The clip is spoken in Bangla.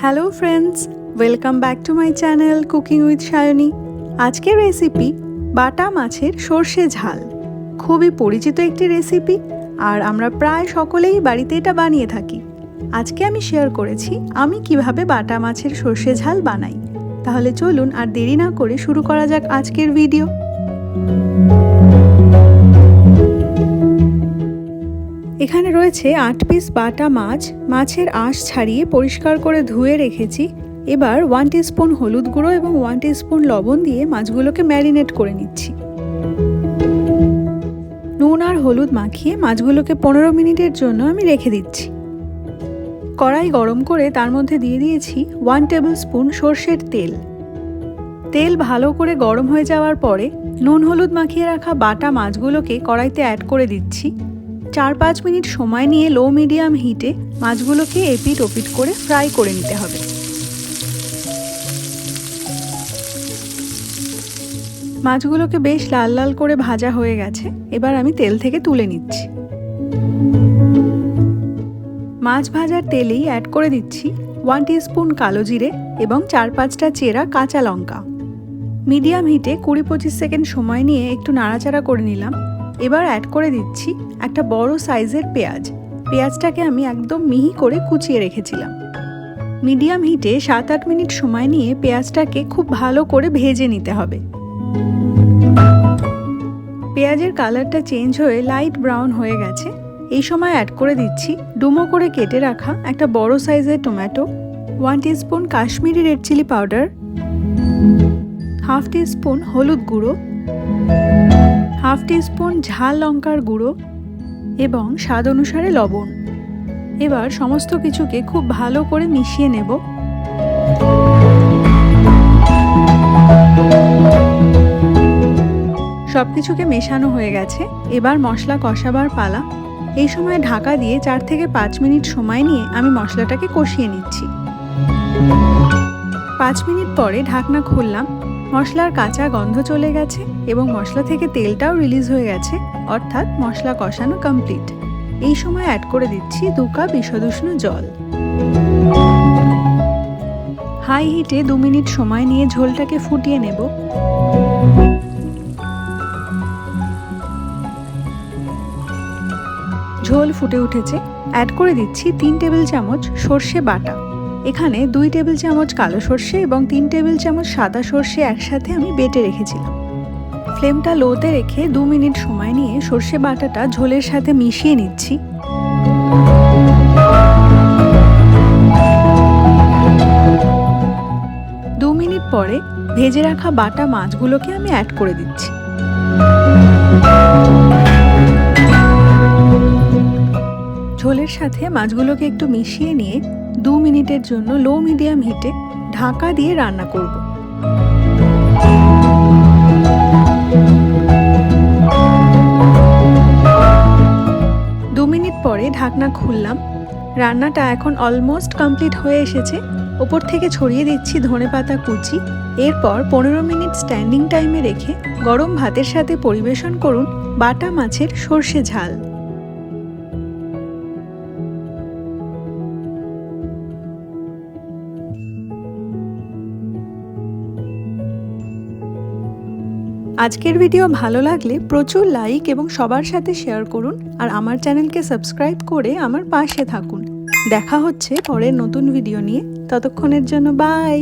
Hello friends, welcome back to my channel cooking with Sayani. আজকের রেসিপি বাটা মাছের সর্ষে ঝাল। খুবই পরিচিত একটি রেসিপি, আর আমরা প্রায় সকলেই বাড়িতে এটা বানিয়ে থাকি। আজকে আমি শেয়ার করেছি আমি কিভাবে বাটা মাছের সর্ষে ঝাল বানাই। তাহলে চলুন আর দেরি না করে শুরু করা যাক আজকের ভিডিও। এখানে রয়েছে 8 পিস বাটা মাছ। মাছের আঁশ ছাড়িয়ে পরিষ্কার করে ধুয়ে রেখেছি। এবার 1 টিস্পুন হলুদ গুঁড়ো এবং 1 টিস্পুন লবণ দিয়ে মাছগুলোকে ম্যারিনেট করে নিচ্ছি। নুন আর হলুদ মাখিয়ে মাছগুলোকে 15 মিনিটের জন্য আমি রেখে দিচ্ছি। কড়াই গরম করে তার মধ্যে দিয়ে দিয়েছি 1 টেবিল স্পুন সর্ষের তেল। তেল ভালো করে গরম হয়ে যাওয়ার পরে নুন হলুদ মাখিয়ে রাখা বাটা মাছগুলোকে কড়াইতে অ্যাড করে দিচ্ছি। 4-5 মিনিট সময় নিয়ে লো মিডিয়াম হিটে মাছগুলোকে এপিট ওপিট করে ফ্রাই করে নিতে হবে। মাছগুলোকে বেশ লাল লাল করে ভাজা হয়ে গেছে। এবার আমি তেল থেকে তুলে নিচ্ছি। মাছ ভাজার তেলেই অ্যাড করে দিচ্ছি 1 টিস্পুন কালো জিরে এবং 4-5টা চেরা কাঁচা লঙ্কা। মিডিয়াম হিটে 20-25 সেকেন্ড সময় নিয়ে একটু নাড়াচাড়া করে নিলাম। এবার অ্যাড করে দিচ্ছি একটা বড় সাইজের পেঁয়াজ। পেঁয়াজটাকে আমি একদম মিহি করে কুচিয়ে রেখেছিলাম। মিডিয়াম হিটে 7-8 মিনিট সময় নিয়ে পেঁয়াজটাকে খুব ভালো করে ভেজে নিতে হবে। পেঁয়াজের কালারটা চেঞ্জ হয়ে লাইট ব্রাউন হয়ে গেছে। এই সময় অ্যাড করে দিচ্ছি ডুমো করে কেটে রাখা একটা বড় সাইজের tomato, 1 teaspoon Kashmiri red chilli powder, half teaspoon হলুদ গুঁড়ো, হাফ টিস্পুন ঝাল লঙ্কার গুঁড়ো এবং স্বাদ অনুসারে লবণ। এবার সমস্ত কিছুকে খুব ভালো করে মিশিয়ে নেব। সব কিছুকে মেশানো হয়ে গেছে। এবার মশলা কষাবার পালা। এই সময় ঢাকা দিয়ে 4 থেকে 5 মিনিট সময় নিয়ে আমি মশলাটাকে কষিয়ে নিচ্ছি। 5 মিনিট পরে ঢাকনা খুললাম। মশলার কাঁচা গন্ধ চলে গেছে এবং মশলা থেকে তেলটাও রিলিজ হয়ে গেছে, অর্থাৎ মশলা কষানো কমপ্লিট। এই সময় অ্যাড করে দিচ্ছি 2 কাপ ঈষদুষ্ণ জল। হাই হিটে 2 মিনিট সময় নিয়ে ঝোলটাকে ফুটিয়ে নেব। ঝোল ফুটে উঠেছে। অ্যাড করে দিচ্ছি 3 টেবিল চামচ সর্ষে বাটা। এখানে 2 টেবিল চামচ কালো সর্ষে এবং 3 টেবিল চামচ সাদা সর্ষে একসাথে আমি বেটে রেখেছিলাম। ফ্লেমটা লোতে রেখে 2 মিনিট সময় নিয়ে সর্ষে বাটাটা ঝোলের সাথে মিশিয়ে নিচ্ছি। দু মিনিট পরে ভেজে রাখা বাটা মাছগুলোকে আমি অ্যাড করে দিচ্ছি। ঝোলের সাথে মাছগুলোকে একটু মিশিয়ে নিয়ে 2 মিনিটের জন্য লো মিডিয়াম হিটে ঢাকা দিয়ে রান্না করব। 2 মিনিট পরে ঢাকনা খুললাম। রান্নাটা এখন অলমোস্ট কমপ্লিট হয়ে এসেছে। ওপর থেকে ছড়িয়ে দিচ্ছি ধনেপাতা কুচি। এরপর 15 মিনিট স্ট্যান্ডিং টাইমে রেখে গরম ভাতের সাথে পরিবেশন করুন বাটা মাছের সর্ষে ঝাল। আজকের ভিডিও ভালো লাগলে প্রচুর লাইক এবং সবার সাথে শেয়ার করুন, আর আমার চ্যানেলকে সাবস্ক্রাইব করে আমার পাশে থাকুন। দেখা হচ্ছে পরের নতুন ভিডিও নিয়ে। ততক্ষণের জন্য বাই।